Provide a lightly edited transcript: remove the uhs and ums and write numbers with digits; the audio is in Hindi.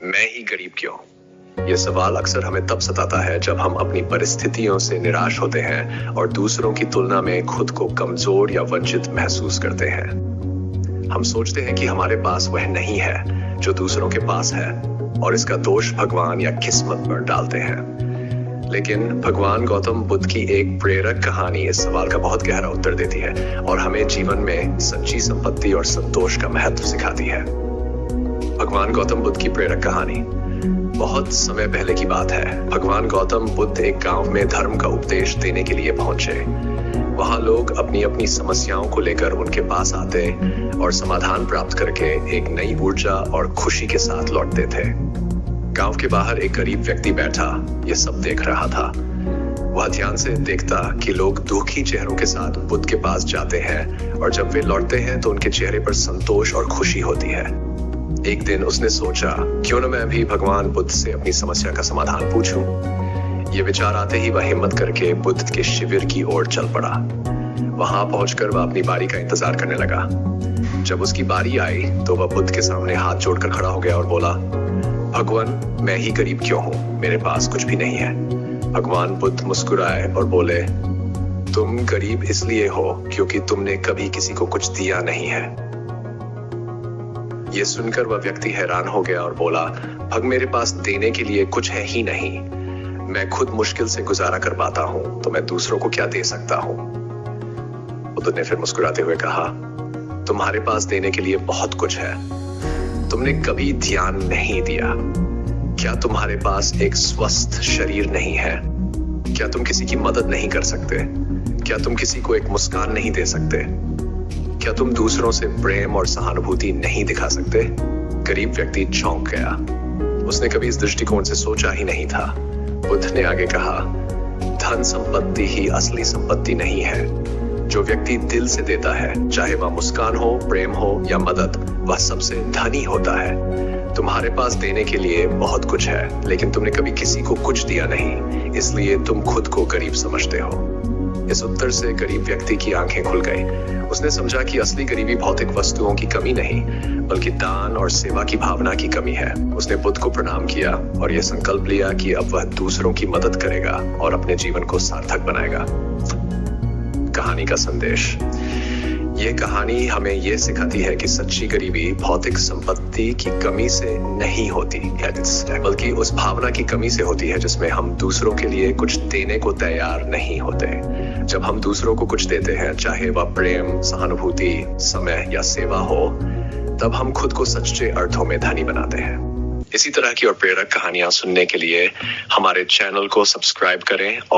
मैं ही गरीब क्यों? ये सवाल अक्सर हमें तब सताता है जब हम अपनी परिस्थितियों से निराश होते हैं और दूसरों की तुलना में खुद को कमजोर या वंचित महसूस करते हैं। हम सोचते हैं कि हमारे पास वह नहीं है जो दूसरों के पास है और इसका दोष भगवान या किस्मत पर डालते हैं। लेकिन भगवान गौतम बुद्ध की एक प्रेरक कहानी इस सवाल का बहुत गहरा उत्तर देती है और हमें जीवन में सच्ची संपत्ति और संतोष का महत्व सिखाती है। भगवान गौतम बुद्ध की प्रेरक कहानी। बहुत समय पहले की बात है। भगवान गौतम बुद्ध एक गांव में धर्म का उपदेश देने के लिए पहुंचे। वहां लोग अपनी अपनी समस्याओं को लेकर उनके पास आते और समाधान प्राप्त करके एक नई ऊर्जा और खुशी के साथ लौटते थे। गांव के बाहर एक गरीब व्यक्ति बैठा ये सब देख रहा था। वह ध्यान से देखता कि लोग दुखी चेहरों के साथ बुद्ध के पास जाते हैं और जब वे लौटते हैं तो उनके चेहरे पर संतोष और खुशी होती है। एक दिन उसने सोचा, क्यों न मैं भी भगवान बुद्ध से अपनी समस्या का समाधान पूछूं। ये विचार आते ही वह हिम्मत करके बुद्ध के शिविर की ओर चल पड़ा। वहां पहुंचकर वह अपनी बारी का इंतजार करने लगा। जब उसकी बारी आई तो वह बुद्ध के सामने हाथ जोड़कर खड़ा हो गया और बोला, भगवान, मैं ही गरीब क्यों हूं? मेरे पास कुछ भी नहीं है। भगवान बुद्ध मुस्कुराए और बोले, तुम गरीब इसलिए हो क्योंकि तुमने कभी किसी को कुछ दिया नहीं है। ये सुनकर वह व्यक्ति हैरान हो गया और बोला, भग मेरे पास देने के लिए कुछ है ही नहीं। मैं खुद मुश्किल से गुजारा कर पाता हूं तो मैं दूसरों को क्या दे सकता हूं। बुद्ध ने फिर मुस्कुराते हुए कहा, तुम्हारे पास देने के लिए बहुत कुछ है। तुमने कभी ध्यान नहीं दिया। क्या तुम्हारे पास एक स्वस्थ शरीर नहीं है? क्या तुम किसी की मदद नहीं कर सकते? क्या तुम किसी को एक मुस्कान नहीं दे सकते? क्या तुम दूसरों से प्रेम और सहानुभूति नहीं दिखा सकते? गरीब व्यक्ति चौंक गया। उसने कभी इस दृष्टिकोण से सोचा ही नहीं था। बुद्ध ने आगे कहा, धन संपत्ति ही असली संपत्ति नहीं है। जो व्यक्ति दिल से देता है, चाहे वह मुस्कान हो, प्रेम हो या मदद, वह सबसे धनी होता है। तुम्हारे पास देने के लिए बहुत कुछ है, लेकिन तुमने कभी किसी को कुछ दिया नहीं, इसलिए तुम खुद को गरीब समझते हो। इस उत्तर से गरीब व्यक्ति की आंखें खुल गई। उसने समझा कि असली गरीबी भौतिक वस्तुओं की कमी नहीं, बल्कि दान और सेवा की भावना की कमी है। उसने बुद्ध को प्रणाम किया और यह संकल्प लिया कि अब वह दूसरों की मदद करेगा और अपने जीवन को सार्थक बनाएगा। कहानी का संदेश। यह कहानी हमें यह सिखाती है कि सच्ची गरीबी भौतिक संपत्ति की कमी से नहीं होती, बल्कि उस भावना की कमी से होती है जिसमें हम दूसरों के लिए कुछ देने को तैयार नहीं होते। जब हम दूसरों को कुछ देते हैं, चाहे वह प्रेम, सहानुभूति, समय या सेवा हो, तब हम खुद को सच्चे अर्थों में धनी बनाते हैं। इसी तरह की और प्रेरक कहानियां सुनने के लिए हमारे चैनल को सब्सक्राइब करें और